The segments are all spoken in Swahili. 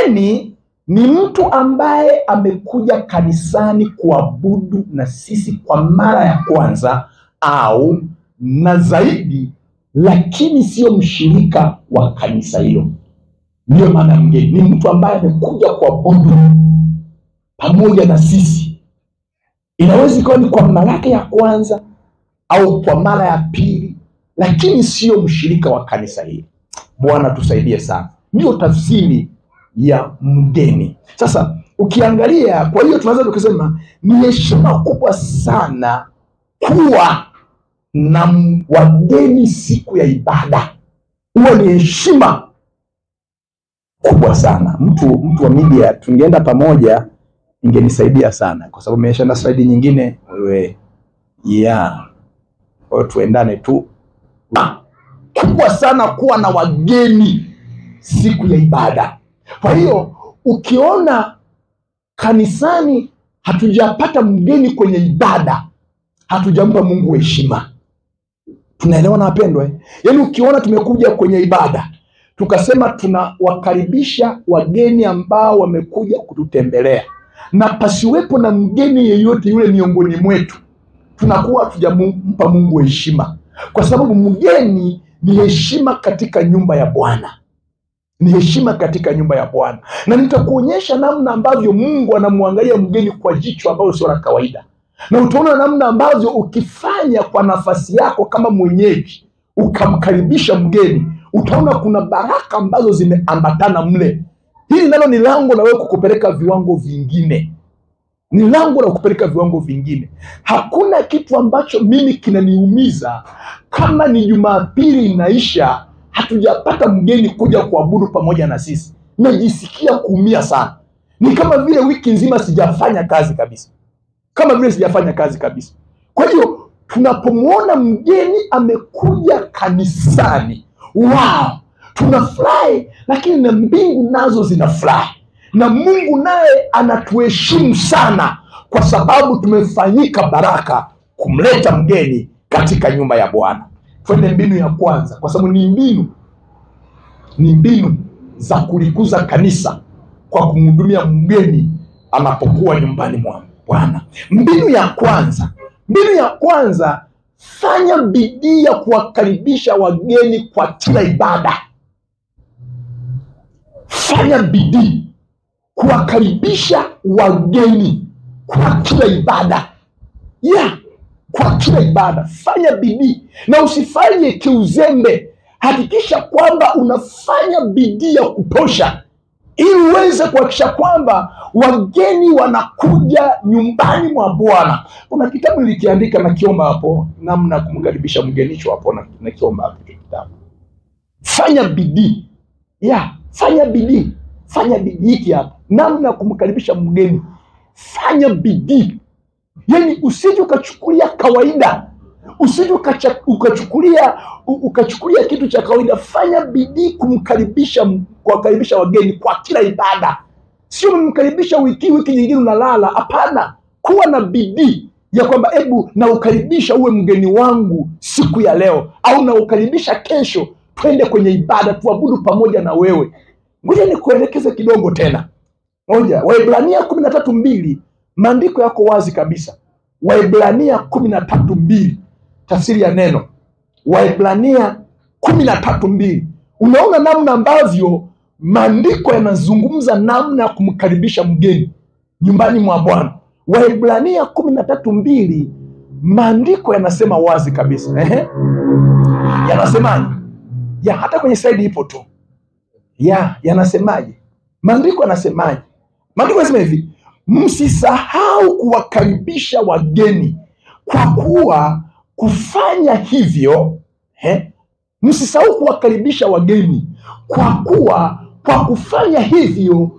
Mgeni ni mtu ambaye amekuja kanisani kuabudu na sisi kwa mara ya kwanza au na zaidi, lakini sio mshirika wa kanisa hilo. Ndio maana mgeni ni mtu ambaye amekuja kuabudu pamoja na sisi. Inaweza kuwa ni kwa mara yake ya kwanza au kwa mara ya pili, lakini sio mshirika wa kanisa hili. Bwana tusaidie sana. Ndio tafsiri ya mgeni. Sasa ukiangalia, kwa hiyo tunaweza tukasema ni heshima kubwa sana kuwa na wageni siku ya ibada. Huo ni heshima kubwa sana. Mtu wa media tungeenda pamoja ingenisaidia sana, kwa sababu nimesha na slide nyingine wewe. Kwa tuendane tu. Kubwa sana kuwa na wageni siku ya ibada. Kwa hiyo ukiona kanisani hatujapata mgeni kwenye ibada, hatujampa Mungu heshima. Tunaelewana wapendwa? Yaani ukiona tumekuja kwenye ibada tukasema tunawakaribisha wageni ambao wamekuja kututembelea na pasiwepo na mgeni yeyote yule miongoni mwetu, tunakuwa hatujampa Mungu heshima, kwa sababu mgeni ni heshima katika nyumba ya Bwana. Ni heshima katika nyumba ya Bwana. Na nitakuonyesha namna ambavyo Mungu anamwangalia mgeni kwa jicho ambalo sio la kawaida. Na utaona namna ambavyo ukifanya kwa nafasi yako kama mwenyeji ukamkaribisha mgeni, utaona kuna baraka ambazo zimeambatana mle. Hili nalo ni lango la wewe kukupeleka viwango vingine. Ni lango la kupeleka viwango vingine. Hakuna kitu ambacho mimi kinaniumiza kama ni Jumapili inaisha hatujapata mgeni kuja kuabudu pamoja na sisi. Najisikia kuumia sana. Ni kama vile wiki nzima sijafanya kazi kabisa. Kwa hiyo tunapomwona mgeni amekuja kanisani, wow, tunafurahi, lakini na mbingu nazo zinafurahi. Na Mungu naye anatuheshimu sana kwa sababu tumefanyika baraka kumleta mgeni katika nyumba ya Bwana. Twende mbinu ya kwanza, kwa sababu ni mbinu za kulikuza kanisa kwa kumhudumia mgeni anapokuwa nyumbani mwa Bwana. Mbinu ya kwanza, fanya bidii ya kuwakaribisha wageni kwa kila ibada. Fanya bidii kuwakaribisha wageni kwa kila ibada. Kwa kila ibada fanya bidii, na usifanye kiuzembe. Hakikisha kwamba unafanya bidii ya kutosha ili uweze kuhakikisha kwamba wageni wanakuja nyumbani mwa Bwana. Kuna kitabu nilikiandika na kiomba hapo, namna kumkaribisha mgeni hapo, na kiomba hapo kitabu. Fanya bidii. Fanya bidii hiki hapo, namna kumkaribisha mgeni. Fanya bidii. Yaani usije ukachukulia kawaida. Usije ukachukulia kitu cha kawaida. Fanya bidii kuwakaribisha wageni kwa kila ibada. Sio mkaribisha wiki nyingine unalala. Hapana. Kuwa na bidii ya kwamba na ukaribisha uwe mgeni wangu siku ya leo, au na ukaribisha kesho twende kwenye ibada tuabudu pamoja na wewe. Ngoja nikuelekeze kidogo tena. Waebrania 13:2, maandiko yako wazi kabisa. Waebrania 13:2, tafsiri ya neno. Waebrania 13:2. Unaona namna ambavyo maandiko yanazungumza namna ya kumkaribisha mgeni nyumbani mwa Bwana. Waebrania 13:2, maandiko yanasema wazi kabisa. Yanasemaje? Hata kwenye slide ipo tu. Yanasemaje? Maandiko yanasemaje? Maandiko yanasema hivi: msisahau kuwakaribisha wageni, kwa kuwa kufanya hivyo msisahau kuwakaribisha wageni, kwa kuwa kwa kufanya hivyo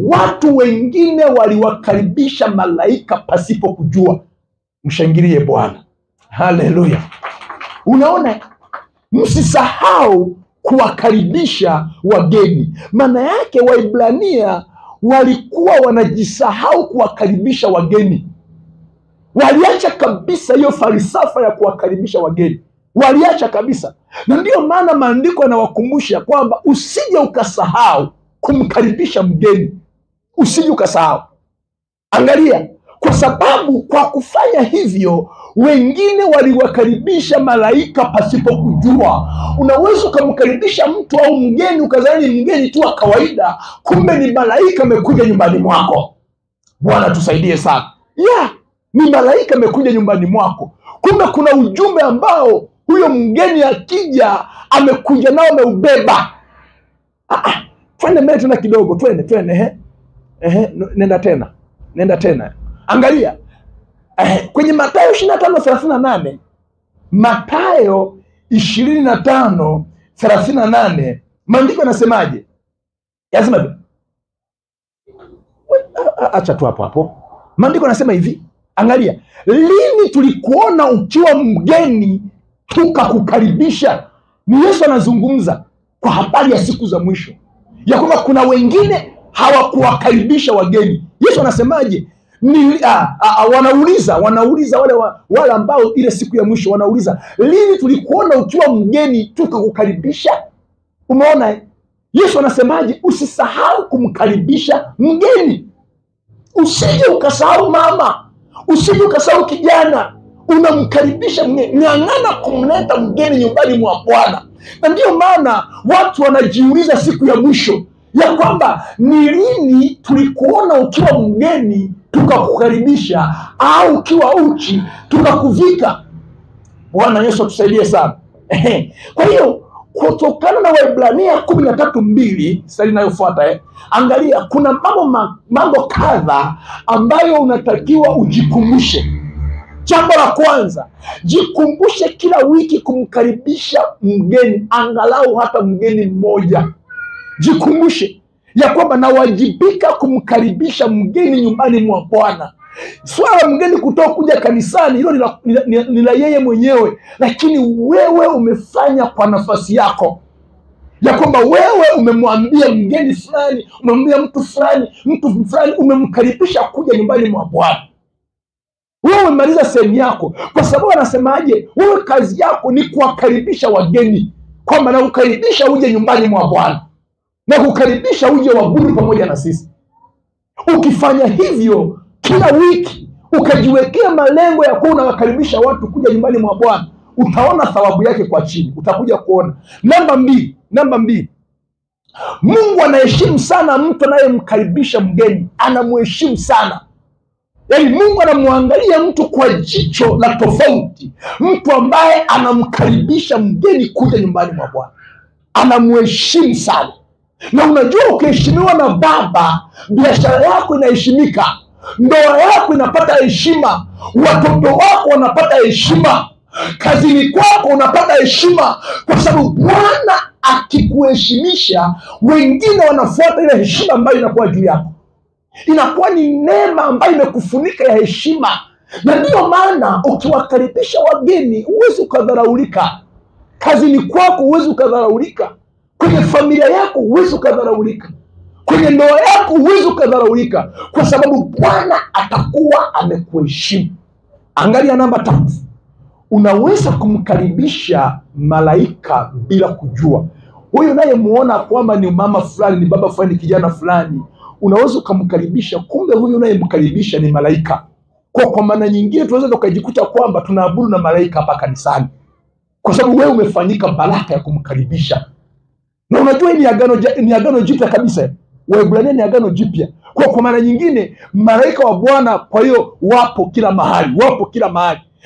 watu wengine waliwakaribisha malaika pasipo kujua. Mshangilie Bwana. Haleluya. Unaona, msisahau kuwakaribisha wageni. Maana yake Waebrania walikuwa wanajisahau kuwakaribisha wageni. Waliacha kabisa hiyo falsafa ya kuwakaribisha wageni. Waliacha kabisa. Na ndio maana maandiko yanawakumbusha kwamba usije ukasahau kumkaribisha mgeni. Usije ukasahau. Angalia, kwa sababu kwa kufanya hivyo wengine waliwakaribisha malaika pasipo kujua. Unaweza ukamkaribisha mtu au mgeni ukadhani ni mgeni tu wa kawaida, kumbe ni malaika amekuja nyumbani mwako. Bwana tusaidie sana. Ni malaika amekuja nyumbani mwako, kumbe kuna ujumbe ambao huyo mgeni akija amekuja nao, ameubeba. Twende mbele tena kidogo, twende. Nenda tena. Angalia kwenye Mathayo 25:38, Mathayo 25:38, maandiko yanasemaje? Yanasema acha tu hapo. Maandiko yanasema hivi, angalia, lini tulikuona ukiwa mgeni tukakukaribisha? Ni Yesu anazungumza kwa habari ya siku za mwisho, ya kwamba kuna wengine hawakuwakaribisha wageni. Yesu anasemaje? Wanauliza wale ambao ile siku ya mwisho wanauliza, lini tulikuona ukiwa mgeni tukakukaribisha? Umeona Yesu anasemaje? Usisahau kumkaribisha mgeni. Usije ukasahau mama, usije ukasahau kijana, unamkaribisha mgeni. Ng'ang'ana kumleta mgeni nyumbani mwa Bwana. Na ndiyo maana watu wanajiuliza siku ya mwisho ya kwamba ni lini tulikuona ukiwa mgeni tukakukaribisha, au ukiwa uchi tukakuvika. Bwana Yesu atusaidie sana. Kwa hiyo kutokana na Waebrania 13:2 sali inayofuata, angalia, kuna mambo kadha ambayo unatakiwa ujikumbushe. Jambo la kwanza, jikumbushe kila wiki kumkaribisha mgeni, angalau hata mgeni mmoja. Jikumbushe ya kwamba nawajibika kumkaribisha mgeni nyumbani mwa Bwana. Swala mgeni kutoka kuja kanisani, hilo ni la yeye mwenyewe, lakini wewe umefanya kwa nafasi yako, ya kwamba wewe umemwambia mgeni fulani, umemwambia mtu fulani, umemkaribisha kuja nyumbani mwa Bwana. Wewe umemaliza sehemu yako, kwa sababu anasemaje? Wewe kazi yako ni kuwakaribisha wageni, kwamba na kukaribisha uje nyumbani mwa Bwana, na kukaribisha uje waabudu pamoja na sisi. Ukifanya hivyo kila wiki, ukajiwekea malengo ya kuwa unawakaribisha watu kuja nyumbani mwa Bwana, utaona thawabu yake kwa chini, utakuja kuona. Namba mbili, Mungu anaheshimu sana mtu anayemkaribisha mgeni, anamheshimu sana. Yaani Mungu anamwangalia mtu kwa jicho la tofauti, mtu ambaye anamkaribisha mgeni kuja nyumbani mwa Bwana, anamheshimu sana. Na unajua, ukiheshimiwa na Baba, biashara yako inaheshimika, ndoa yako inapata heshima, watoto wako wanapata heshima, kazini kwako unapata heshima, kwa sababu Bwana akikuheshimisha, wengine wanafuata ile heshima ambayo inakuwa juu yako. Inakuwa ni neema ambayo imekufunika ya heshima. Na ndiyo maana ukiwakaribisha wageni huwezi ukadharaulika. Kazini kwako huwezi ukadharaulika, kwenye familia yako huwezi ukadharaulika, kwenye ndoa yako huwezi ukadharaulika, kwa sababu Bwana atakuwa amekuheshimu. Angalia namba 3, unaweza kumkaribisha malaika bila kujua. Huyu unayemuona kwamba ni mama fulani, ni baba fulani, ni kijana fulani, unaweza ukamkaribisha, kumbe huyu unayemkaribisha ni malaika. Kwa maana nyingine tunaweza tukajikuta kwamba tunaabudu na malaika hapa kanisani, kwa sababu wewe umefanyika baraka ya kumkaribisha. Na unajua ni agano jipya kabisa. Waebrania ni agano jipya. Kwa maana nyingine malaika wa Bwana, kwa hiyo wapo kila mahali.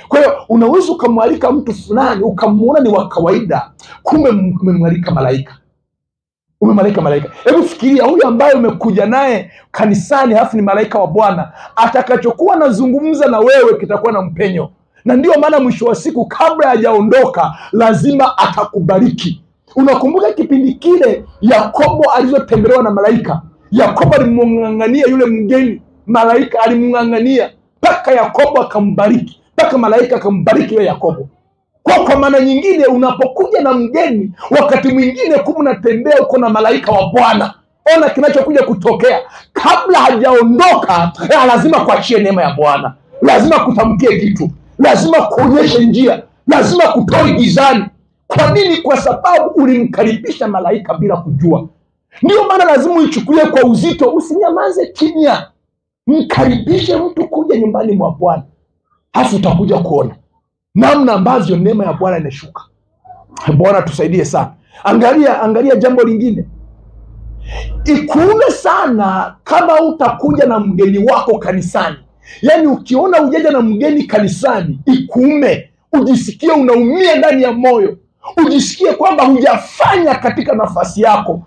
Kwa hiyo unaweza ukamwalika mtu fulani ukamuona ni wa kawaida, kumbe umemwalika malaika. Hebu fikiria, huyu ambaye umekuja naye kanisani halafu ni malaika wa Bwana, atakachokuwa nazungumza na wewe kitakuwa na mpenyo. Na ndio maana mwisho wa siku, kabla hajaondoka, lazima atakubariki. Unakumbuka kipindi kile Yakobo alizotembelewa na malaika? Yakobo alimng'ang'ania yule mgeni, malaika alimng'ang'ania mpaka Yakobo akambariki, mpaka malaika akambariki yule Yakobo. Kwa maana nyingine, unapokuja na mgeni, wakati mwingine kama unatembea uko na malaika wa Bwana, ona kinachokuja kutokea. Kabla hajaondoka, lazima kuachie neema ya Bwana, lazima kutamkie kitu, lazima kuonyeshe njia, lazima kutoe gizani. Kwa nini? Kwa sababu ulimkaribisha malaika bila kujua. Ndio maana lazima uichukulie kwa uzito, usinyamaze kimya. Mkaribishe mtu kuja nyumbani mwa Bwana, halafu utakuja kuona namna ambavyo neema ya Bwana inashuka. Bwana tusaidie sana. Angalia jambo lingine. Ikuume sana kama utakuja na mgeni wako kanisani. Yaani ukiona ujaja na mgeni kanisani, ikuume, ujisikie unaumia ndani ya moyo, ujisikie kwamba hujafanya katika nafasi yako.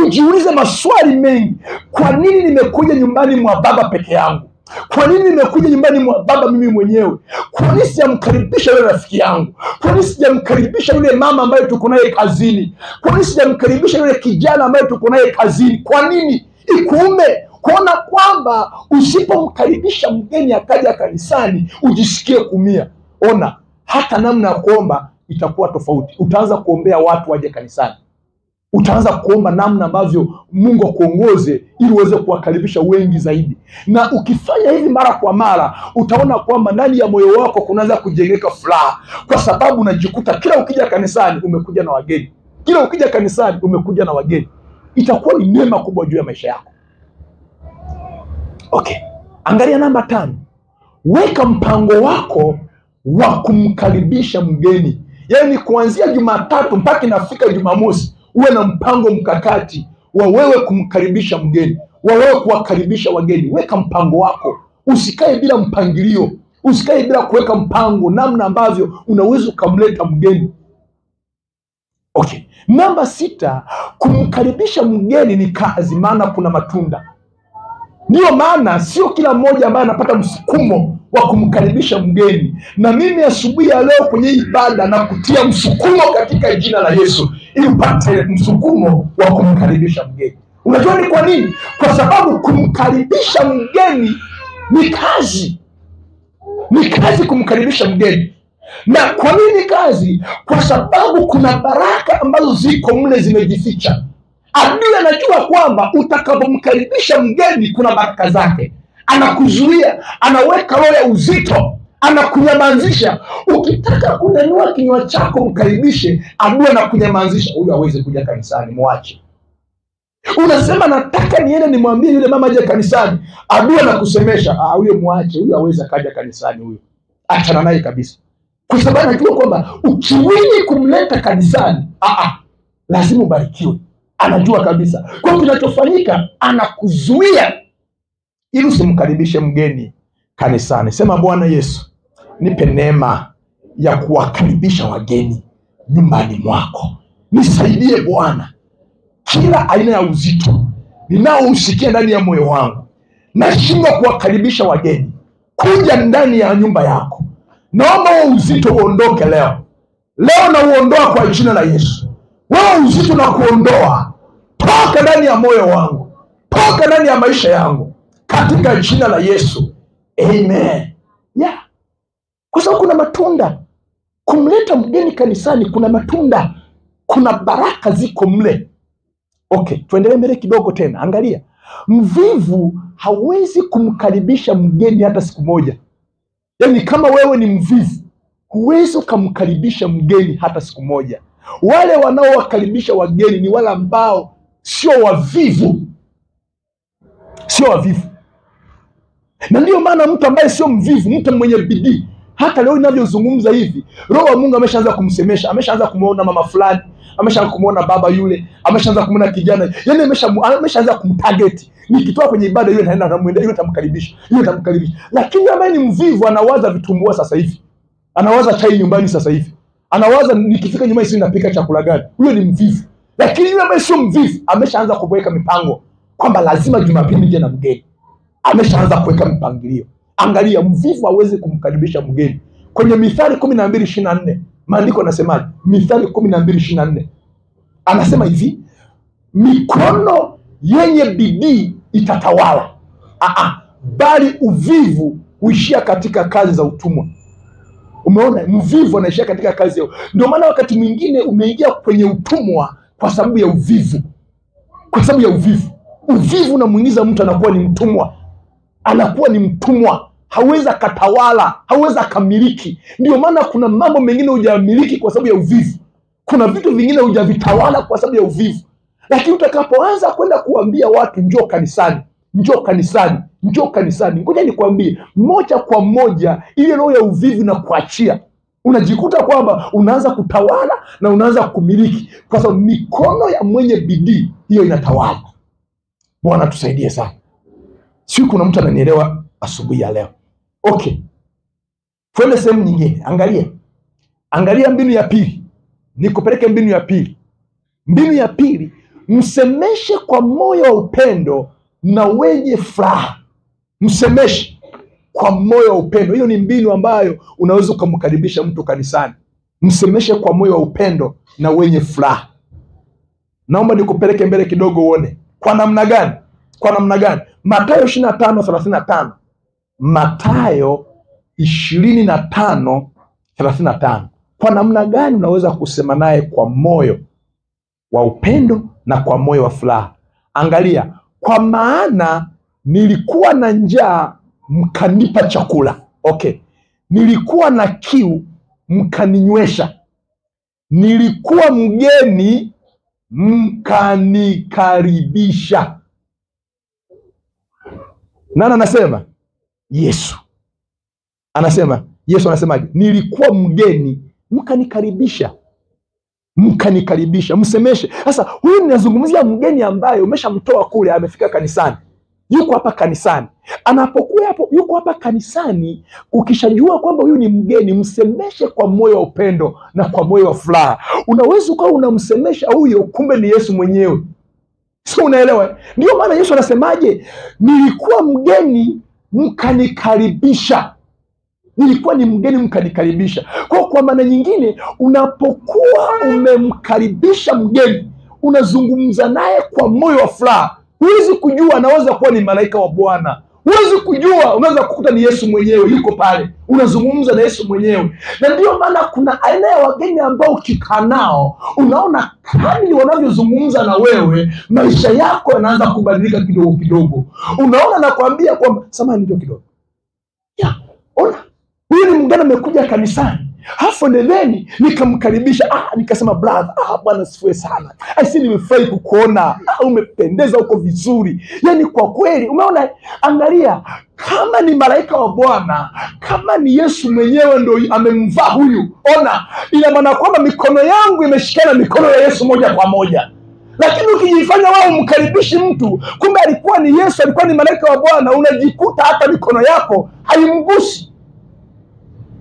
Ujiulize maswali mengi. Kwa nini nimekuja nyumbani mwa baba peke yangu? Kwa nini nimekuja nyumbani mwa baba mimi mwenyewe? Kwa nini sijamkaribisha yule rafiki yangu? Kwa nini sijamkaribisha yule mama ambaye tuko naye kazini? Kwa nini sijamkaribisha yule kijana ambaye tuko naye kazini? Kwa nini? Ikuume kuona kwamba usipomkaribisha mgeni akaja kanisani ujisikie kumia. Ona, hata namna ya kuomba itakuwa tofauti. Utaanza kuombea watu waje kanisani. Utaanza kuomba namna ambavyo Mungu akuongoze ili uweze kuwakaribisha wengi zaidi. Na ukifanya hivi mara kwa mara, utaona kwamba ndani ya moyo wako kunaanza kujengeka furaha, kwa sababu unajikuta kila ukija kanisani umekuja na wageni. Kila ukija kanisani umekuja na wageni. Itakuwa ni neema kubwa juu ya maisha yako. Okay. Angalia namba 5. Weka mpango wako wa kumkaribisha mgeni. Yaani kuanzia Jumatatu mpaka inafika Jumamosi, uwe na mpango mkakati wa wewe kumkaribisha mgeni, wa wewe kuwakaribisha wageni. Weka mpango wako. Usikae bila mpangilio. Usikae bila kuweka mpango namna ambavyo unaweza ukamleta mgeni. Okay. Namba 6, kumkaribisha mgeni ni kazi, maana kuna matunda. Ndio maana sio kila mmoja ambaye anapata msukumo wa kumkaribisha mgeni. Na mimi asubuhi ya leo kwenye ibada na kutia msukumo katika jina la Yesu ili upate msukumo wa kumkaribisha mgeni. Unajua ni kwa nini? Kwa sababu kumkaribisha mgeni ni kazi. Ni kazi kumkaribisha mgeni. Na kwa nini kazi? Kwa sababu kuna baraka ambazo ziko mle zimejificha. Adui anajua kwamba utakapomkaribisha mgeni kuna baraka zake. Anakuzuia, anaweka roho ya uzito, anakunyamazisha. Ukitaka kunyanyua kinywa chako mkaribishe, adui anakunyamazisha. Huyu hawezi kuja kanisani, mwache. Unasema nataka niende nimwambie yule mama aje kanisani, adui anakusemesha, huyo mwache, huyo hawezi kaja kanisani, huyo achana naye kabisa. Kwa sababu anajua kwamba ukiwini kumleta kanisani, lazima ubarikiwe. Anajua kabisa. Kwa kinachofanyika, anakuzuia ili usimkaribishe mgeni kanisani. Sema, Bwana Yesu, nipe neema ya kuwakaribisha wageni nyumbani mwako. Nisaidie Bwana, kila aina ya uzito ninaousikia ndani ya moyo wangu, nashindwa kuwakaribisha wageni kuja ndani ya nyumba yako. Naomba huo uzito uondoke leo. Leo na uondoa kwa jina la Yesu. Wewe uzito na kuondoa, toka ndani ya moyo wangu, toka ndani ya maisha yangu, katika jina la Yesu. Amen. Kwa sababu kuna matunda. Kumleta mgeni kanisani kuna matunda. Kuna baraka ziko mle. Okay, tuendelee mbele kidogo tena. Angalia. Mvivu hawezi kumkaribisha mgeni hata siku moja. Yaani kama wewe ni mvivu, huwezi kumkaribisha mgeni hata siku moja. Wale wanaowakaribisha wageni ni wale ambao sio wavivu. Sio wavivu. Na ndio maana mtu ambaye sio mvivu, mtu mwenye bidii, hata leo ninavyozungumza hivi, Roho wa Mungu ameshaanza kumsemesha, ameshaanza kumuona mama fulani, ameshaanza kumuona baba yule, ameshaanza kumuona kijana, yaani ameshaanza kumtarget. Nikitoa kwenye ibada yule anaenda anamwendea, yule tamkaribisha, yule tamkaribisha. Lakini ambaye ni mvivu anawaza vitumbua sasa hivi. Anawaza chai nyumbani sasa hivi. Anawaza nikifika nyumbani sisi napika chakula gani. Huyo ni mvivu. Lakini yule ambaye sio mvivu ameshaanza kuweka mipango kwamba lazima Jumapili nije na mgeni. Ameshaanza kuweka mpangilio. Angalia, mvivu hawezi kumkaribisha mgeni. Kwenye Mithali 12:24 maandiko yanasemaje? Mithali 12:24 anasema hivi, mikono yenye bidii itatawala, bali uvivu huishia katika kazi za utumwa. Umeona, mvivu anaishia katika kazi yao. Ndio maana wakati mwingine umeingia kwenye utumwa kwa sababu ya uvivu. Kwa sababu ya uvivu. Uvivu unamuingiza mtu anakuwa ni mtumwa. Anakuwa ni mtumwa. Hawezi akatawala, hawezi akamiliki. Ndio maana kuna mambo mengine hujamiliki kwa sababu ya uvivu. Kuna vitu vingine hujavitawala kwa sababu ya uvivu. Lakini utakapoanza kwenda kuambia watu njoo kanisani, njoo kanisani, njoo kanisani, ngoja nikwambie, moja kwa moja ile roho ya uvivu na kuachia, unajikuta kwamba unaanza kutawala na unaanza kumiliki, kwa sababu mikono ya mwenye bidii hiyo inatawala. Bwana tusaidie sana. Sio kuna mtu ananielewa asubuhi ya leo? Okay, twende sehemu nyingine. Angalia mbinu ya pili, nikupeleke mbinu ya pili. Mbinu ya pili, msemeshe kwa moyo wa upendo na wenye furaha. Msemeshe kwa moyo wa upendo. Hiyo ni mbinu ambayo unaweza kumkaribisha mtu kanisani. Msemeshe kwa moyo wa upendo na wenye furaha. Naomba nikupeleke mbele kidogo uone kwa namna gani. Mathayo 25:35. Mathayo 25:35. Kwa namna gani unaweza kusema naye kwa moyo wa upendo na kwa moyo wa furaha? Angalia, kwa maana nilikuwa na njaa mkanipa chakula. Okay. Nilikuwa na kiu mkaninywesha. Nilikuwa mgeni mkanikaribisha. Nani anasema? Yesu. Yesu anasemaje? Nilikuwa mgeni mkanikaribisha. Msemeshe. Sasa huyu ninazungumzia mgeni ambaye umeshamtoa kule, amefika kanisani, yuko hapa kanisani. Anapokuwa hapo, yuko hapa kanisani, ukishajua kwamba huyu ni mgeni, msemeshe kwa moyo wa upendo na kwa moyo wa furaha. Unaweza ukawa unamsemesha huyo, kumbe ni Yesu mwenyewe. Sio, unaelewa? Ndio maana Yesu anasemaje? Nilikuwa mgeni mkanikaribisha. Nilikuwa ni mgeni mkanikaribisha. Kwa maana nyingine, unapokuwa umemkaribisha mgeni, unazungumza naye kwa moyo wa furaha. Huwezi kujua, anaweza kuwa ni malaika wa Bwana. Huwezi kujua, unaweza kukuta ni Yesu mwenyewe yuko pale, unazungumza na Yesu mwenyewe. Na ndio maana kuna aina ya wageni ambao ukikaa nao, unaona kadri wanavyozungumza na wewe, maisha yako yanaanza kubadilika kidogo kidogo. Unaona, nakwambia kwamba samahani ndio kidogo. Ona, huyu ni mgeni amekuja kanisani. Hapo ndeni nikamkaribisha, nikasema brother, Bwana sifiwe sana. Aisi nimefurahi kukuona, umependeza, uko vizuri. Yaani kwa kweli, umeona, angalia, kama ni malaika wa Bwana, kama ni Yesu mwenyewe ndio amemvaa huyu, ona, ina maana kwamba mikono yangu imeshikana mikono ya Yesu moja kwa moja. Lakini ukijifanya wao mkaribishi mtu, kumbe alikuwa ni Yesu, alikuwa ni malaika wa Bwana, unajikuta hata mikono yako haimgusi.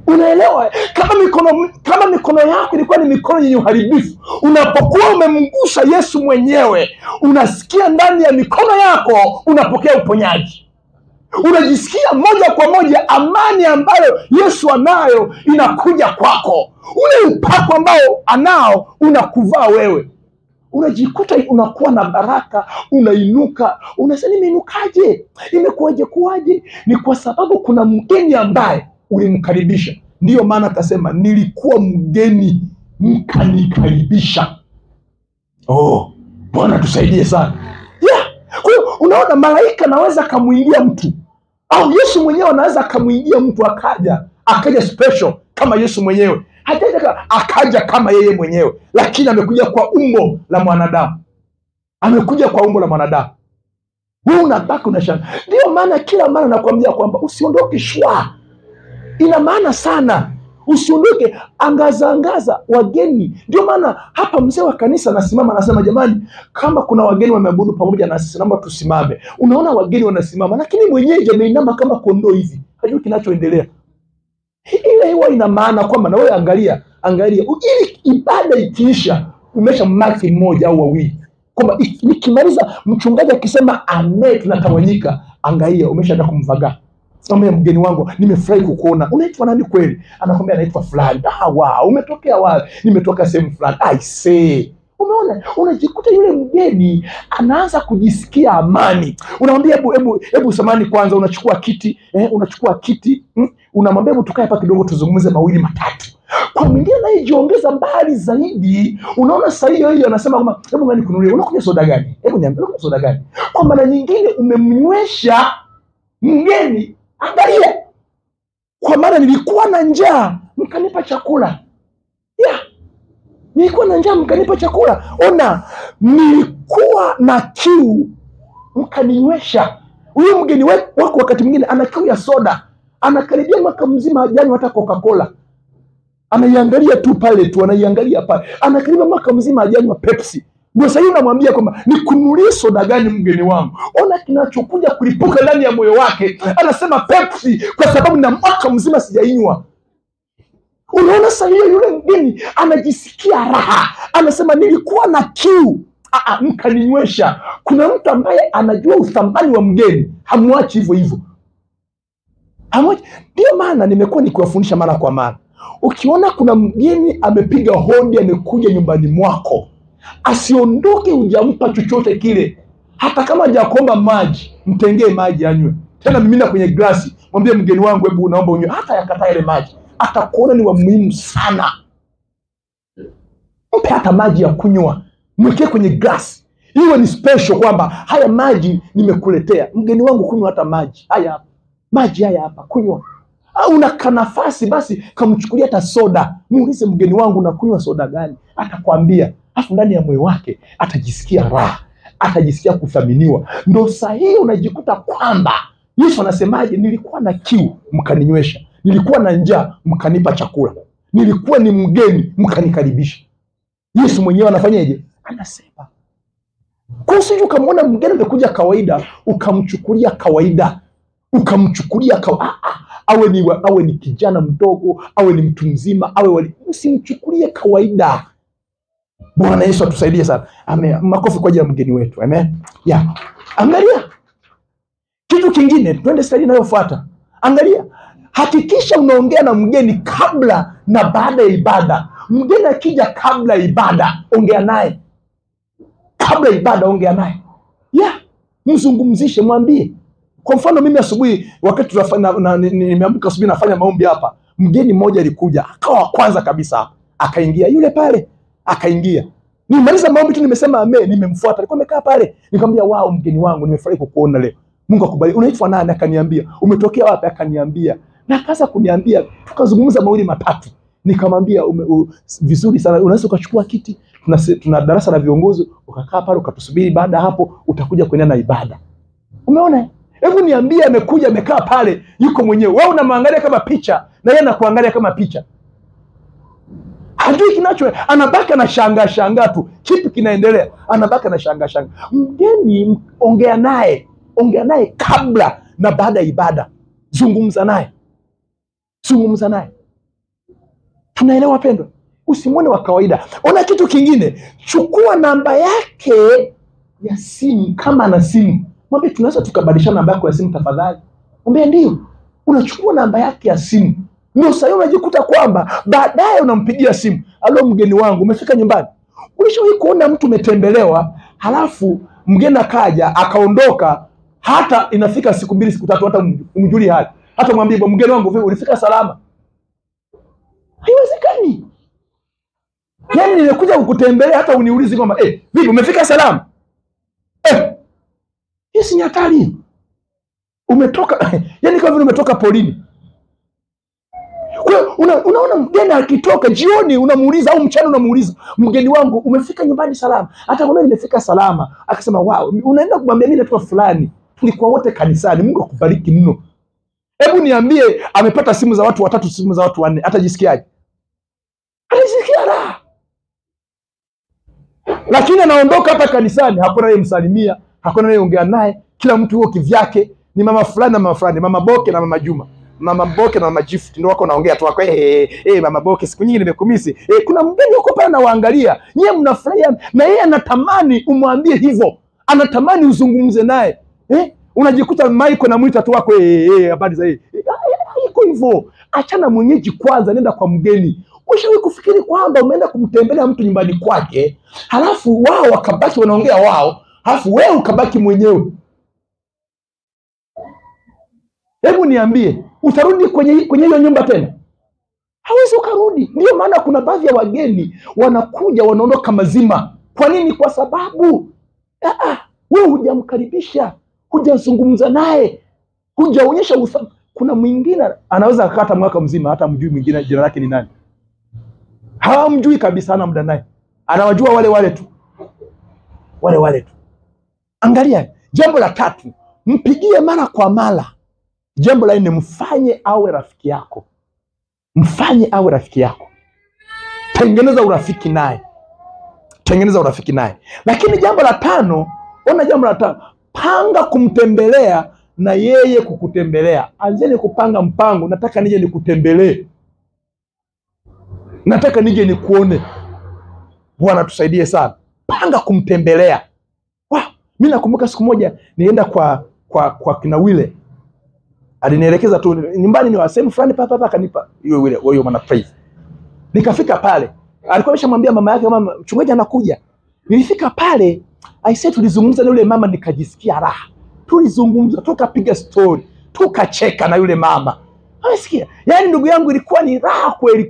Unaelewa? Kama mikono yako ilikuwa ni mikono yenye uharibifu, unapokuwa umemgusa Yesu mwenyewe, unasikia ndani ya mikono yako unapokea uponyaji. Unajisikia moja kwa moja amani ambayo Yesu anayo inakuja kwako. Ule upako ambao anao unakuvaa wewe. Unajikuta unakuwa na baraka, unainuka, unasema nimeinukaje? Kuwaje? Ni kwa sababu kuna mgeni ambaye ulimkaribisha. Ndiyo maana akasema nilikuwa mgeni mkanikaribisha. Bwana tusaidie sana. Kwa hiyo unaona, malaika anaweza akamuingia mtu, au Yesu mwenyewe anaweza akamuingia mtu, akaja special kama Yesu mwenyewe. Hajaja akaja kama yeye mwenyewe, lakini amekuja kwa umbo la mwanadamu. Wewe unabaki unashanga. Ndio maana kila mara nakwambia kwamba usiondoke shwa. Ina maana sana. Usiondoke, angaza wageni. Ndio maana hapa mzee wa kanisa anasimama, anasema jamani, kama kuna wageni wameabudu pamoja na sisi, naomba tusimame. Unaona wageni wanasimama, lakini mwenyeji ameinama kama kondoo hivi, hajui kinachoendelea. Ile huwa ina maana kwamba na wewe angalia, ili ibada ikiisha, umesha maki mmoja au wawili, kwamba nikimaliza mchungaji akisema amen tunatawanyika, angalia umeshaenda kumvaga. Sasa mgeni wangu, nimefurahi kukuona. Unaitwa nani kweli? Anakwambia anaitwa fulani. Wow, umetokea wapi? Nimetoka sehemu fulani. I say. Umeona? Unajikuta yule mgeni anaanza kujisikia amani. Unamwambia hebu samani kwanza, unachukua kiti, unamwambia hebu tukae hapa kidogo tuzungumze mawili matatu. Kwa mwingine anajiongeza mbali zaidi. Unaona saa hiyo anasema kama hebu ngani kununulia, unakunywa soda gani? Hebu niambie unakunywa soda gani? Kwa maana nyingine umemnywesha mgeni. Angalia, kwa maana nilikuwa na njaa mkanipa chakula. Nilikuwa na njaa mkanipa chakula. Ona, nilikuwa na kiu mkaninywesha. Huyo mgeni wako wakati mwingine ana kiu ya soda, anakaribia mwaka mzima hajanywa hata Coca-Cola, anaiangalia tu pale tu, anaiangalia pale, anakaribia mwaka mzima hajanywa Pepsi. Ndio sasa unamwambia kwamba nikununulie soda gani mgeni wangu? Ona kinachokuja kulipuka ndani ya moyo wake, anasema Pepsi kwa sababu na mwaka mzima sijainywa. Unaona sasa yule mgeni anajisikia raha, anasema nilikuwa na kiu, mkaninywesha. Kuna mtu ambaye anajua uthamani wa mgeni, hamwachi hivyo hivyo. Hamwachi. Ndio maana nimekuwa nikiwafundisha mara kwa mara, ukiona kuna mgeni amepiga hodi, amekuja nyumbani mwako, asiondoke hujampa chochote kile. Hata kama hajakuomba maji, mtengee maji anywe. Tena mimina kwenye glasi, mwambie mgeni wangu, hebu naomba unywe. Hata yakataa ile maji, atakuona ni wa muhimu sana. Mpe hata maji ya kunywa, mwekee kwenye glasi, iwe ni special kwamba haya maji nimekuletea mgeni wangu, kunywa hata maji haya hapa, maji haya hapa, kunywa. Au una kanafasi basi kamchukulia hata soda, muulize mgeni wangu unakunywa soda gani, atakwambia. Afu ndani ya moyo wake atajisikia raha, atajisikia kuthaminiwa. Ndio sahihi unajikuta kwamba Yesu anasemaje? Nilikuwa na kiu mkaninywesha, nilikuwa na njaa mkanipa chakula, nilikuwa ni mgeni mkanikaribisha. Yesu mwenyewe anafanyaje? Anasema. Kwa hiyo usije ukamwona mgeni amekuja kawaida ukamchukulia kawaida, ukamchukulia awe ni kijana mdogo, awe ni mtu mzima, usimchukulie kawaida. Bwana Yesu atusaidie sana. Amen. Makofi kwa ajili ya mgeni wetu. Amen. Angalia kitu kingine, twende slide inayofuata. Angalia, hakikisha unaongea na mgeni kabla na baada ya ibada. Mgeni akija kabla ya ibada, ongea naye. Kabla ya ibada ongea naye. Mzungumzishe, mwambie. Kwa mfano mimi asubuhi wakati nimeamka asubuhi nafanya maombi hapa, mgeni mmoja alikuja, akawa kwanza kabisa, akaingia yule pale, akaingia. Nimaliza maombi tu nimesema amen, nimemfuata. Alikuwa amekaa pale. Nikamwambia, "Wao mgeni wangu, nimefurahi kukuona leo. Mungu akubariki. Unaitwa nani?" Akaniambia. "Umetokea wapi?" Akaniambia. Na akaanza kuniambia, tukazungumza mawili matatu. Nikamwambia, "Vizuri sana. Unaweza ukachukua kiti. Tuna darasa la viongozi, ukakaa pale ukatusubiri, baada hapo utakuja kuendelea na ibada." Umeona? Hebu niambie, amekuja amekaa pale, yuko mwenyewe. Wewe unamwangalia kama picha na yeye anakuangalia kama picha. Hajui kinacho, anabaki na shangaa tu. Kitu kinaendelea, anabaki na shangaa. Mgeni ongea naye kabla na baada ya ibada. Zungumza naye. Tunaelewa pendwa? Usimwone wa kawaida. Ona kitu kingine, chukua namba yake ya simu kama ana simu. Mwambie, tunaweza tukabadilishana namba yako ya simu tafadhali? Mwambie ndio. Unachukua namba yake ya simu. Ndio sasa unajikuta kwamba baadaye unampigia simu, "Alo mgeni wangu, umefika nyumbani?" Ulishawahi kuona mtu umetembelewa, halafu mgeni akaja akaondoka, hata inafika siku 2 siku 3 hata umjuli hali. Hata mwambie, "Mgeni wangu, ulifika salama?" Haiwezekani. Yaani nimekuja kukutembelea hata uniulize kwamba, "Vipi umefika salama?" Hii si hatari. Umetoka yaani kama vile umetoka polini. Unaona mgeni akitoka jioni unamuuliza, au mchana unamuuliza, "Mgeni wangu, umefika nyumbani salama?" Hata kama nimefika salama, akasema, "Wow." Unaenda kumwambia, "Mimi naitwa fulani, tulikuwa wote kanisani, Mungu akubariki mno." Hebu niambie, amepata simu za watu 3, simu za watu 4, atajisikiaje? Atajisikia raha. Lakini anaondoka hapa kanisani, hakuna yeye msalimia, hakuna yeye ongea naye, kila mtu yuko kivyake. Ni mama fulani na mama fulani, Mama Boke na Mama Juma. Mama Boke na Mama Gift ndio wako naongea tu wako, Mama Boke, siku nyingi nimekumisi. Kuna mgeni yuko pale anawaangalia. Yeye mnafurahia na yeye anatamani umwambie hivyo. Anatamani uzungumze naye. Unajikuta Michael na mwita tu wako, habari za iko hivyo. Achana mwenyeji kwanza, nenda kwa mgeni. Ushawahi kufikiri kwamba umeenda kumtembelea mtu nyumbani kwake, halafu wao wakabaki wanaongea wao, halafu wewe ukabaki mwenyewe? Hebu niambie, utarudi kwenye hiyo nyumba tena? Hawezi ukarudi. Ndio maana kuna baadhi ya wageni wanakuja wanaondoka mazima. Kwa nini? Kwa sababu wewe hujamkaribisha, hujazungumza naye, hujaonyesha Kuna mwingine anaweza akakata mwaka mzima hata mjui mwingine jina lake ni nani. hawamjui kabisa, hana muda naye, anawajua wale tu. Angalia, jambo la 3, mpigie mara kwa mara. Jambo la 4, mfanye awe rafiki yako. Tengeneza urafiki naye. Lakini jambo la 5, panga kumtembelea na yeye kukutembelea. Anzeni kupanga mpango, nataka nije nikutembelee, nataka nije nikuone. Bwana tusaidie sana. Panga kumtembelea. Mimi nakumbuka siku moja nienda kwa kina Wile. Alinielekeza tu nyumbani ni wasemu fulani papa akanipa hiyo maana praise. Nikafika pale. Alikuwa ameshamwambia mama yake, mama mchungaji anakuja. Nilifika pale, tulizungumza na yule mama, nikajisikia raha. Tulizungumza, tukapiga story, tukacheka na yule mama. Unasikia? Yaani ndugu yangu, ilikuwa ni raha kweli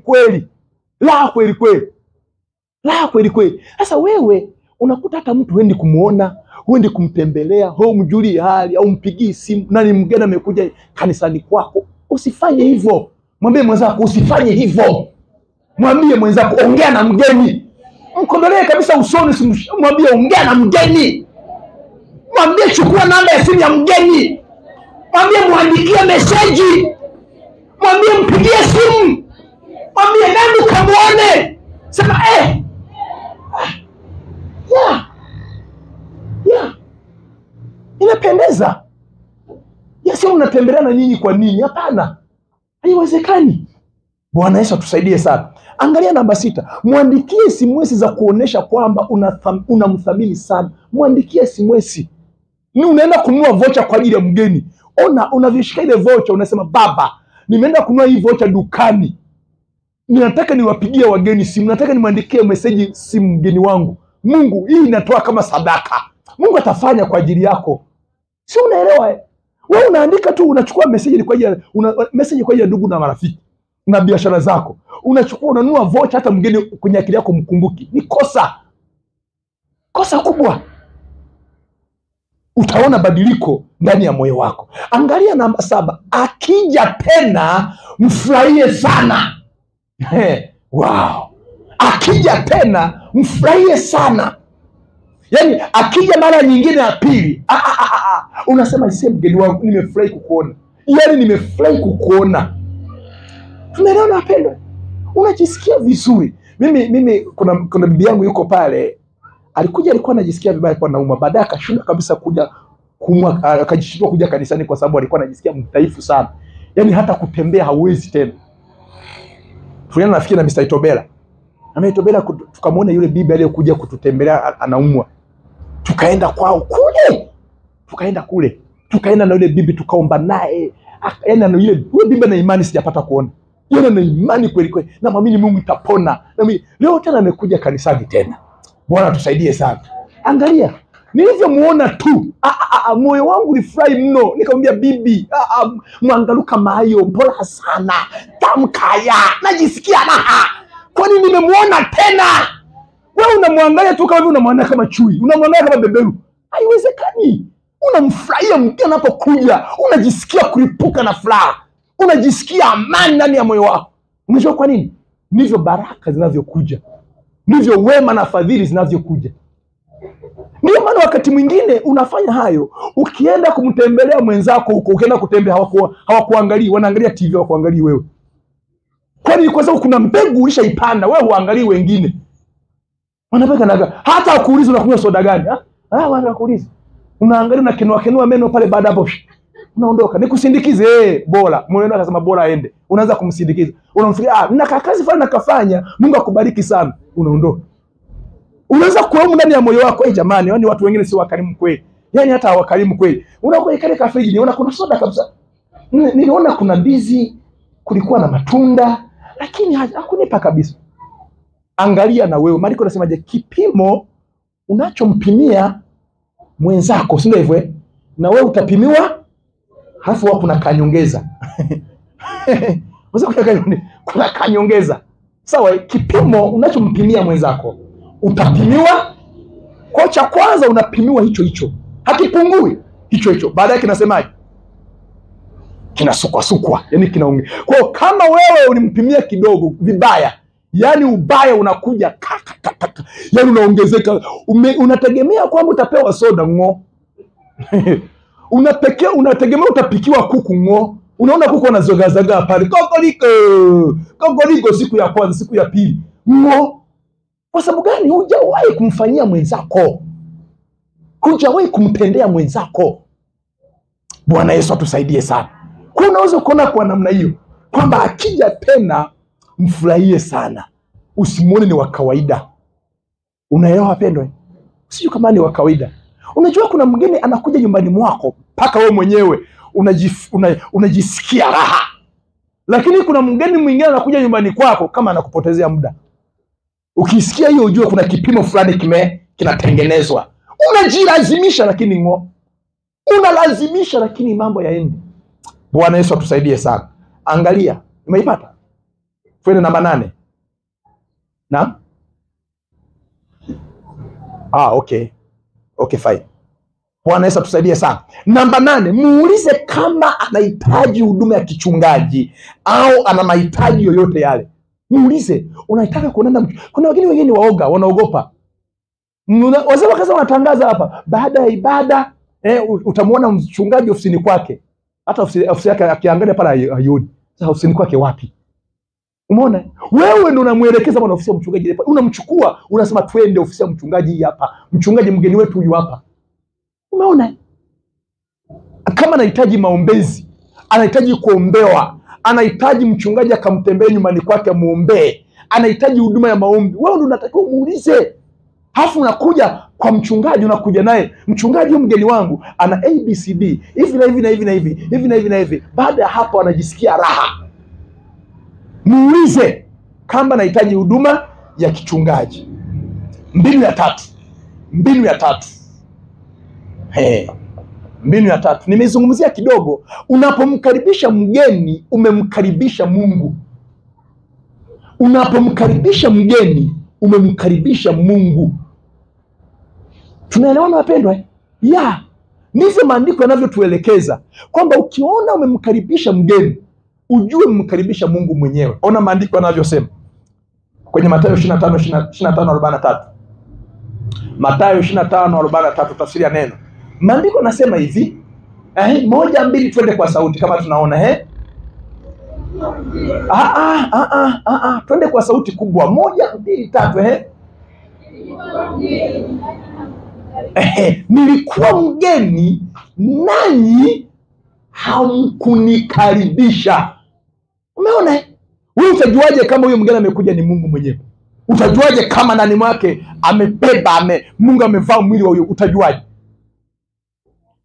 kweli. Sasa wewe unakuta hata mtu wendi kumuona, wendi kumtembelea, humjui hali au mpigii simu, nani mgeni amekuja kanisani kwako. Usifanye hivyo. Mwambie mwenzako usifanye hivyo. Mwambie mwenzako ongea na mgeni. Mkondolee kabisa usoni, mwambie ongea na mgeni. Mwambie chukua namba ya simu ya mgeni. Mwambie muandikie message. Mwambie mpigie simu. Mwambie nani kamuone. Sema inapendeza. Sio unatembelea na nyinyi kwa nini? Hapana. Haiwezekani. Bwana Yesu atusaidie sana. Angalia namba 6. Muandikie simwesi za kuonesha kwamba unamthamini sana. Muandikie simwesi. Ni unaenda kununua vocha kwa ajili ya mgeni. Unavishika ile vocha, unasema baba, nimeenda kununua hii vocha dukani. Ninataka niwapigie wageni simu. Nataka nimwandikie message simu mgeni wangu. Mungu, hii inatoa kama sadaka. Mungu atafanya kwa ajili yako. Si unaelewa? Wewe unaandika tu, unachukua message kwa ajili ya ndugu na marafiki na biashara zako. Unachukua unanunua vocha, hata mgeni kwenye akili yako mkumbuki. Ni kosa kubwa. Utaona badiliko ndani ya moyo wako. Angalia namba 7. Akija tena mfurahie sana. Wow. Akija tena mfurahie sana. Yaani akija mara nyingine ya pili, unasema sisi mgeni wangu, nimefurahi kukuona. Yaani nimefurahi kukuona. Tumeelewana wapendwa? Unajisikia vizuri. Mimi kuna bibi yangu yuko pale. Alikuwa anajisikia vibaya kwa nauma. Baadaye akashuka kabisa akajishindwa kuja kanisani kwa sababu alikuwa anajisikia mdhaifu sana. Yaani hata kutembea hawezi tena. Tuliana nafikiri na Mr. Itobela. Na Itobela tukamwona yule bibi aliyekuja kututembelea anaumwa. Tukaenda kwao kule. Tukaenda na yule bibi tukaomba naye. Yaani na yule bibi na imani sijapata kuona. Yule na imani kweli kweli. Na muamini Mungu itapona. Na mimi leo tena amekuja kanisani tena. Bwana tusaidie sana. Angalia, nilivyomuona tu, moyo wangu ulifurahi mno. Nikamwambia bibi, mwangaluka mayo, mpora sana, tamkaya, najisikia raha. Kwani nimemuona tena? Wewe unamwangalia tu kama unamwangalia kama chui, unamwangalia kama beberu. Haiwezekani. Unamfurahia mtu anapokuja, unajisikia kulipuka na furaha. Unajisikia amani ndani ya moyo wako. Unajua kwa nini? Ndivyo baraka zinavyokuja. Ndivyo wema na fadhili zinavyokuja. Ndio maana wakati mwingine unafanya hayo, ukienda kumtembelea mwenzako huko, ukienda kutembea hawakuangalii, wanaangalia TV, hawakuangalii wewe. Kwani kwa sababu kuna mbegu ulishaipanda, wewe huangalii wengine. Wanapeka naga, hata kuuliza unakunywa soda gani? Wanakuuliza. Unaangalia kenua meno pale, baada hapo unaondoka. Nikusindikize, bora. Mwenendo akasema bora aende. Unaanza kumsindikiza. Unamfikiria, nina kazi fulani nakafanya, Mungu akubariki sana. Unaondoka. Unaanza kuomba ndani ya moyo wako, jamani, yaani watu wengine si wakarimu kweli. Yaani hata hawakarimu kweli. Unakuwa kale kafriji, niona kuna soda kabisa. Niliona kuna ndizi, kulikuwa na matunda, lakini hakunipa kabisa. Angalia na wewe, Mariko anasemaje, kipimo unachompimia mwenzako, si ndio hivyo? Na wewe utapimiwa, halafu wao kuna kanyongeza. Kuna kanyongeza. Sawa, kipimo unachompimia mwenzako utapimiwa. Kwa cha kwanza unapimiwa hicho. Hakipungui hicho. Baadaye kinasemaje? Kinasukwa. Yaani kinaongea. Kwa kama wewe ulimpimia kidogo vibaya, Yaani ubaya unakuja yaani unaongezeka. Unategemea kwamba utapewa soda ngo. Unategemea utapikiwa kuku ngo. Unaona kuku anazogazaga pale. Kokoliko siku ya kwanza, siku ya pili ngo. Kwa sababu gani? Hujawahi kumfanyia mwenzako. Hujawahi kumtendea mwenzako. Bwana Yesu atusaidie sana. Kwa unaweza kuona kwa namna hiyo kwamba akija tena mfurahie sana. Usimuone ni wa kawaida. Unaelewa wapendwa? Sio kama ni wa kawaida. Unajua kuna mgeni anakuja nyumbani mwako mpaka wewe mwenyewe unajisikia raha. Lakini kuna mgeni mwingine anakuja nyumbani kwako kama anakupotezea muda. Ukisikia hiyo ujue kuna kipimo fulani kinatengenezwa. Unajilazimisha lakini ngo. Unalazimisha lakini mambo yaende. Bwana Yesu atusaidie sana. Angalia, umeipata? Twende namba 8. Naam? Okay. Okay, fine. Bwana Yesu atusaidie sana. Namba 8, muulize kama anahitaji huduma ya kichungaji au ana mahitaji yoyote yale. Muulize, unataka kuonana? Kuna wengine ni waoga, wanaogopa. Wazee wakaza wanatangaza hapa, baada ya ibada utamwona mchungaji ofisini kwake. Hata ofisi yake akiangalia pale hayoni. Sasa ofisini kwake wapi? Umeona? Wewe ndio unamuelekeza bwana ofisi ya mchungaji. Unamchukua, unasema twende ofisi ya mchungaji hapa. Mchungaji mgeni wetu huyu hapa. Umeona? Kama anahitaji maombezi, anahitaji kuombewa, anahitaji mchungaji akamtembee nyumbani kwake amuombee, anahitaji huduma ya maombi, wewe ndio unatakiwa muulize. Hafu unakuja kwa mchungaji, unakuja naye, mchungaji mgeni wangu ana ABCD hivi na hivi na hivi na hivi, hivi na hivi na hivi. Baada ya hapo anajisikia raha. Muulize kama anahitaji huduma ya kichungaji. Mbinu ya tatu. Mbinu ya tatu. Nimezungumzia kidogo. Unapomkaribisha mgeni, umemkaribisha Mungu. Unapomkaribisha mgeni, umemkaribisha Mungu. Tunaelewana wapendwa? Ndivyo maandiko yanavyotuelekeza kwamba ukiona umemkaribisha mgeni, ujue umemkaribisha Mungu mwenyewe. Ona maandiko yanavyosema kwenye Mathayo 25:43. Mathayo 25:43, tafsiri ya neno. Maandiko yanasema hivi, 1 2 twende kwa sauti kama tunaona twende kwa sauti kubwa. 1 2 3 nilikuwa mgeni nanyi hamkunikaribisha. Umeona? Wewe utajuaje kama huyo mgeni amekuja ni Mungu mwenyewe? Utajuaje kama ndani mwake amebeba Mungu amevaa mwili wa huyo? Utajuaje?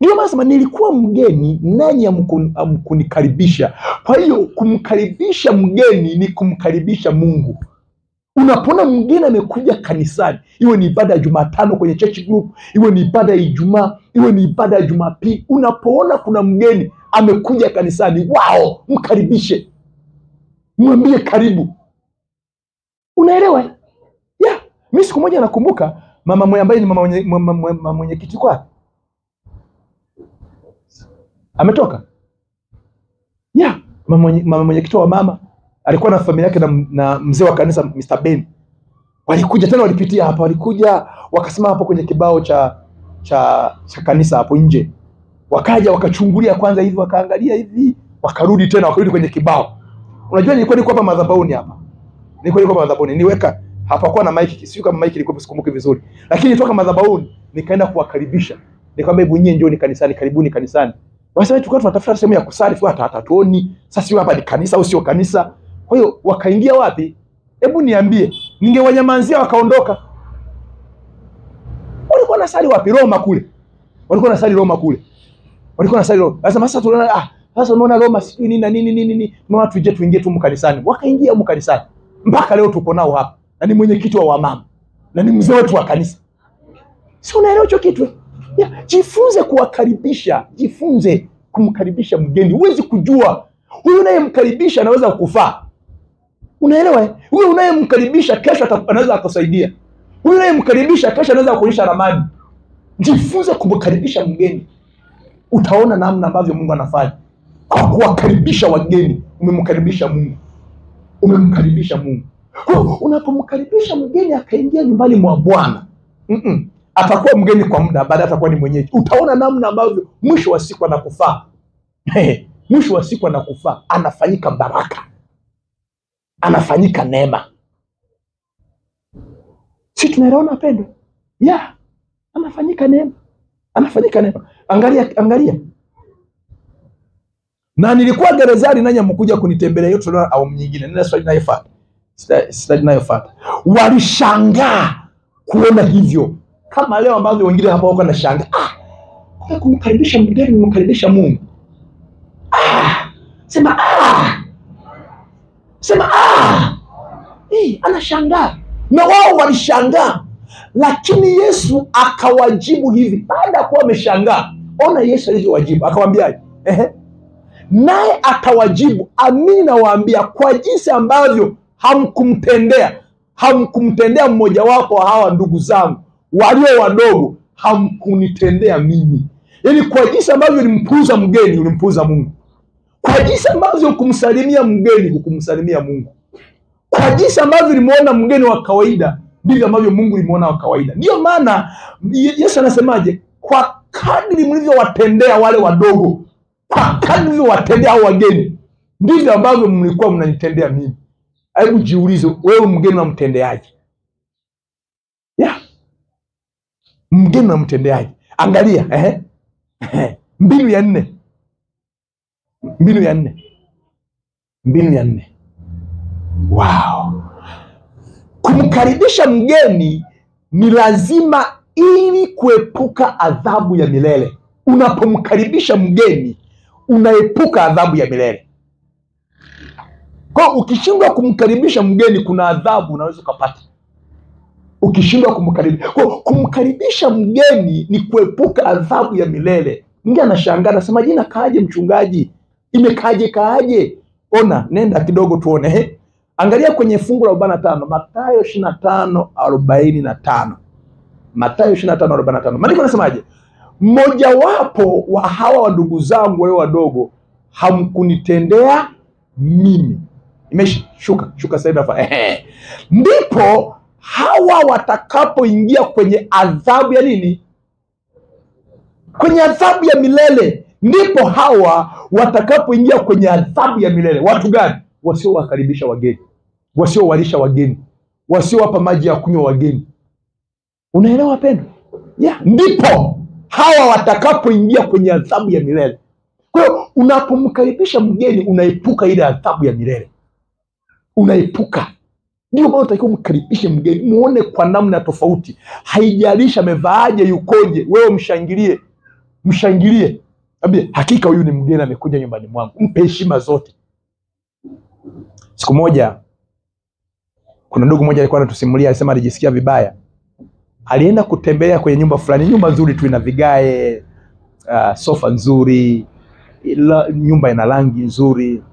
Ndio maana nilikuwa mgeni nanyi hamkunikaribisha. Kwa hiyo kumkaribisha mgeni ni kumkaribisha Mungu. Unapoona mgeni amekuja kanisani, iwe ni ibada ya Jumatano kwenye church group, iwe ni ibada ya Ijumaa, iwe ni ibada ya Jumapili, unapoona kuna mgeni amekuja kanisani, mkaribishe. Mwambie karibu. Unaelewa? Mimi siku moja nakumbuka mama mmoja ambaye ni mama mwenyekiti kwa ametoka. Mama mwenyekiti wa mama alikuwa na familia yake na mzee wa kanisa Mr. Ben. Walikuja tena, walipitia hapa, walikuja wakasema hapo kwenye kibao cha kanisa hapo nje. Wakaja wakachungulia kwanza hivi, wakaangalia hivi, wakarudi tena, wakarudi kwenye kibao. Unajua niko hapa madhabahuni hapa. Niko madhabahuni. Niweka hapakuwa na mic, sio kama mic ilikuwa sikumbuki vizuri. Lakini nitoka madhabahuni nikaenda kuwakaribisha. Nikamwambia hebu nyinyi njooni kanisani, karibuni kanisani. Wasema tulikuwa tunatafuta sehemu ya kusali, hata tuoni. Sasa sio hapa ni kanisa au sio kanisa? Kwa hiyo wakaingia wapi? Hebu niambie. Ningewanyamazia wakaondoka. Walikuwa nasali wapi? Roma kule. Walikuwa nasali Roma kule. Sasa tunaona sasa unaona Roma sijui nini na nini. Mama tuje tuingie tu mkanisani. Wakaingia mkanisani. Mpaka leo tuko nao hapa. Na ni mwenyekiti wa wamama. Na ni mzee wetu wa kanisa. Si unaelewa hicho kitu? Jifunze kuwakaribisha, jifunze kumkaribisha mgeni. Huwezi kujua huyu unayemkaribisha anaweza kukufaa. Unaelewa? Huyu unayemkaribisha kesho anaweza akusaidia. Huyu unayemkaribisha kesho anaweza kuonyesha ramani. Jifunze kumkaribisha mgeni. Utaona namna ambavyo Mungu anafanya. Kwa kuwakaribisha wageni, umemkaribisha Mungu. Unapomkaribisha mgeni akaingia nyumbani mwa Bwana, atakuwa mgeni kwa muda, baadaye atakuwa ni mwenyeji. Utaona namna ambavyo mwisho wa siku anakufaa. Mwisho wa siku anakufaa, anafanyika baraka, anafanyika neema. Si tunaelewana wapendwa? Anafanyika neema, anafanyika neema. Angalia. Na nilikuwa gerezani nanyi mkuja kunitembelea, hiyo tunaona au nyingine. Nenda slide inayofuata. Walishangaa kuona hivyo, kama leo ambavyo wengine hapa wako na shanga. Kumkaribisha mgeni, kumkaribisha Mungu. Sema anashangaa. Na wao walishangaa, lakini Yesu akawajibu hivi baada ya kuwa wameshangaa. Ona Yesu alivyowajibu, akawaambiaje? Naye atawajibu, amini nawaambia, kwa jinsi ambavyo hamkumtendea mmoja wapo wa hawa ndugu zangu walio wadogo, hamkunitendea mimi. Yaani kwa jinsi ambavyo ulimpuuza mgeni, ulimpuuza Mungu. Kwa jinsi ambavyo kumsalimia mgeni, hukumsalimia Mungu. Kwa jinsi ambavyo ulimuona mgeni wa kawaida, ndivyo ambavyo Mungu ulimuona wa kawaida. Ndio maana Yesu anasemaje? Kwa kadri mlivyowatendea wale wadogo, kwa kadri mlivyowatendea hao wageni, ndivyo ambavyo mlikuwa mnanitendea mimi. Hebu jiulize, wewe mgeni unamtendeaje? Mgeni unamtendeaje? Angalia, mbinu ya nne. Wow. Kumkaribisha mgeni ni lazima ili kuepuka adhabu ya milele. Unapomkaribisha mgeni, unaepuka adhabu ya milele. Kwa ukishindwa kumkaribisha mgeni, kuna adhabu unaweza kupata. Ukishindwa kumkaribisha. Kwa kumkaribisha mgeni ni kuepuka adhabu ya milele. Mwingine anashangaa, anasema jina kaaje mchungaji? Imekaaje? Ona, nenda kidogo tuone. Angalia kwenye fungu la 45, Mathayo 25:45. Mathayo 25:45. Maandiko yanasemaje? Mmoja wapo wa hawa wa ndugu zangu wale wadogo hamkunitendea mimi. Imeshuka sasa hapa. Ndipo hawa watakapoingia kwenye adhabu ya nini? Kwenye adhabu ya milele. Ndipo hawa watakapoingia kwenye adhabu ya milele. Watu gani? Wasiowakaribisha wageni, wasiowalisha wageni, wasiowapa maji ya kunywa wageni. Unaelewa wapendwa? Ndipo hawa watakapoingia kwenye adhabu ya milele. Kwa hiyo unapomkaribisha mgeni, unaepuka ile adhabu ya milele. Unaepuka. Ndio maana unatakiwa umkaribishe mgeni, muone kwa namna tofauti. Haijalishi amevaaje, yukoje, wewe mshangilie. Ambie, hakika huyu ni mgeni amekuja nyumbani mwangu. Mpe heshima zote. Siku moja kuna ndugu mmoja alikuwa anatusimulia, alisema alijisikia vibaya. Alienda kutembelea kwenye nyumba fulani, nyumba nzuri tu, ina vigae, sofa nzuri, nyumba ina rangi nzuri.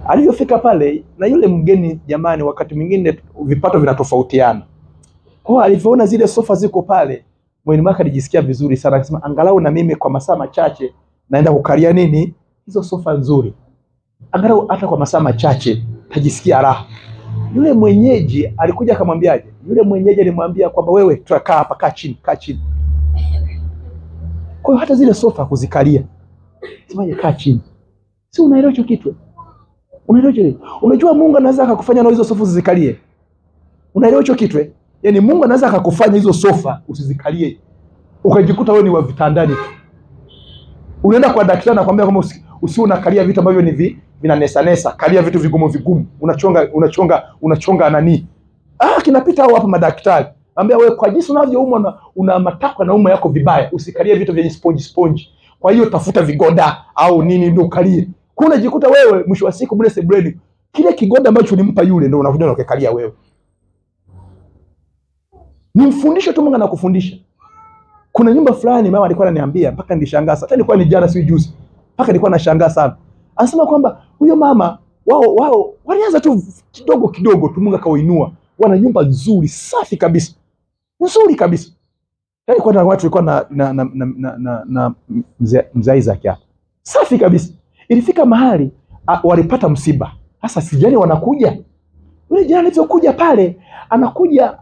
Aliyofika pale na yule mgeni, jamani, wakati mwingine vipato vinatofautiana. Kwa alivyoona zile sofa ziko pale, moyoni mwake alijisikia vizuri sana, akasema angalau na mimi kwa masaa machache naenda kukalia nini hizo sofa nzuri. Angalau hata kwa masaa machache tajisikia raha. Yule mwenyeji alikuja akamwambiaje? Yule mwenyeji alimwambia kwamba wewe tutakaa hapa, kaa chini. Kwa hiyo hata zile sofa kuzikalia, semaje, kaa chini. Si unaelewa hicho kitu? Unajua Mungu anaweza akakufanya na hizo sofa usizikalie. Unaelewa hicho kitu? Yaani Mungu anaweza akakufanya hizo sofa usizikalie, ukajikuta wewe ni wa vitandani tu. Unaenda kwa daktari anakuambia kwamba unakalia vitu ambavyo ni vinanesa, kalia vitu vigumu. Unachonga nani? Kinapita hapa madaktari. Anambia wewe kwa jinsi unavyoumwa una matakwa na umo yako vibaya, usikalie vitu vyenye sponge. Kwa hiyo tafuta vigoda au nini ndio ukalie. Kuna jikuta wewe mwisho wa siku mle sebreni, kile kigoda ambacho ulimpa yule ndio unakuja unakalia wewe. Ni mfundisho tu Mungu anakufundisha. Kuna nyumba fulani mama alikuwa ananiambia mpaka nilishangaa. Hata ilikuwa ni jana si juzi. Mpaka nilikuwa nashangaa sana. Anasema kwamba huyo mama wao walianza tu kidogo tu, Mungu akawainua. Wana nyumba nzuri, safi kabisa. Nzuri kabisa. Yaani kuna watu walikuwa na mzee Isaac hapa. Safi kabisa. Ilifika mahali walipata msiba. Sasa sijani wanakuja. Yule jirani alivyokuja pale, anakuja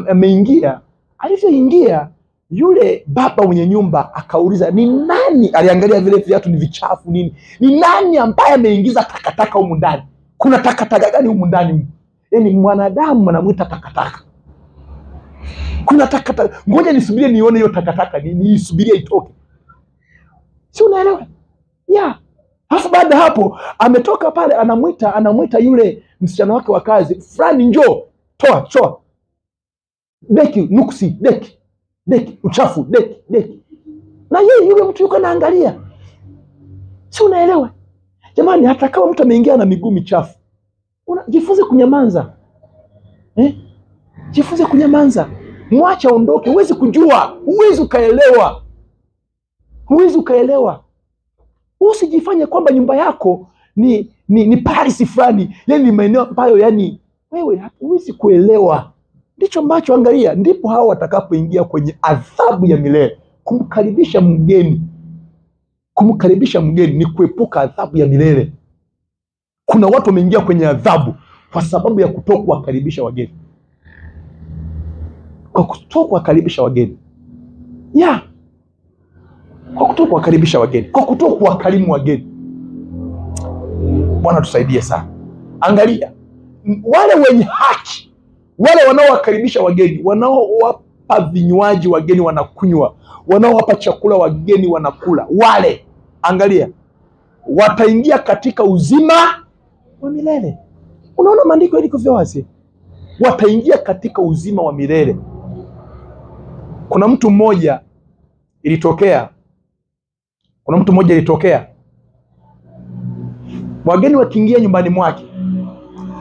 ameingia. Alivyoingia, yule baba mwenye nyumba akauliza, ni nani? Aliangalia vile viatu ni vichafu nini, ni nani ambaye ameingiza takataka humu ndani? Kuna takataka gani humu ndani? Yaani mwanadamu anamuita takataka. Kuna takataka, ngoja nisubirie nione hiyo takataka, niisubirie itoke. Si unaelewa? Yeah. Halafu baada hapo ametoka pale, anamuita yule msichana wake wa kazi, fulani njoo, toa deki, nuksi, deki, uchafu, deki. Na yeye yule mtu yuko anaangalia. Si unaelewa? Jamani, hata kama mtu ameingia na miguu michafu, jifunze kunyamanza. Jifunze kunyamanza. Mwacha aondoke, huwezi kujua, huwezi ukaelewa. Usijifanye kwamba nyumba yako ni Paris fulani, yani maeneo ambayo yani wewe huwezi kuelewa. Ndicho ambacho angalia, ndipo hao watakapoingia kwenye adhabu ya milele. Kumkaribisha mgeni ni kuepuka adhabu ya milele. Kuna watu wameingia kwenye adhabu kwa sababu ya kutokuwakaribisha wageni. Kwa kutokuwakaribisha wageni. Yeah. Kwa kutokuwakaribisha wageni, kwa kutokuwakarimu wageni. Bwana tusaidie sana. Angalia, wale wenye haki, wale wanaowakaribisha wageni, wanaowapa vinywaji wageni wanakunywa, wanaowapa chakula wageni wanakula, wale, angalia, wataingia katika uzima wa milele. Unaona maandiko yalivyo wazi? Wataingia katika uzima wa milele. Kuna mtu mmoja ilitokea, wageni wakiingia nyumbani mwake,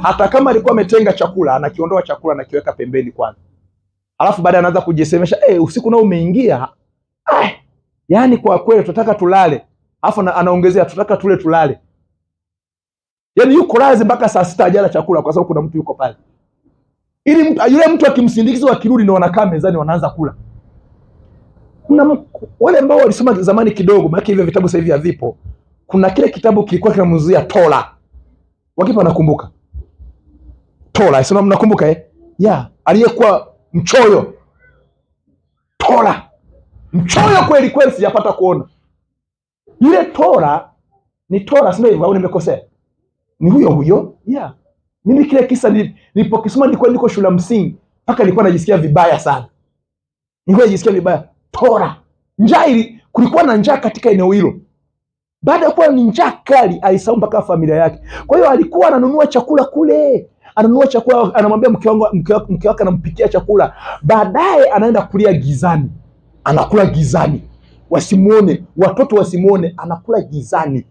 hata kama alikuwa ametenga chakula, anakiondoa chakula na kiweka pembeni kwanza. Alafu baadaye anaanza kujisemesha, usiku nao umeingia. Yaani kwa kweli tunataka tulale. Alafu anaongezea, tunataka tulale. Yaani yuko lazi mpaka saa 6 hajala chakula kwa sababu kuna mtu yuko pale. Ili yule mtu akimsindikiza wakirudi ndio wanakaa mezani wanaanza kula. Wale ambao walisoma zamani kidogo, maana hivyo vitabu sasa hivi havipo. Kuna kile kitabu kilikuwa kinamzungumzia Tola. Wakipa wanakumbuka? Tola, sio mnakumbuka Yeah, aliyekuwa mchoyo. Tola. Mchoyo kweli sijapata kuona. Yule Tola ni Tola, sio hivyo au nimekosea? Ni huyo. Yeah. Mimi kile kisa nilipokisoma niko shule msingi, mpaka nilikuwa najisikia vibaya sana. Tola. Kulikuwa na njaa katika eneo hilo. Baada ya kuwa ni njaa kali, alisahau mpaka familia yake. Kwa hiyo alikuwa ananunua chakula kule. Anamwambia mke wake anampikia chakula. Baadaye anaenda kulia gizani. Anakula gizani. Wasimuone, watoto wasimuone, anakula gizani.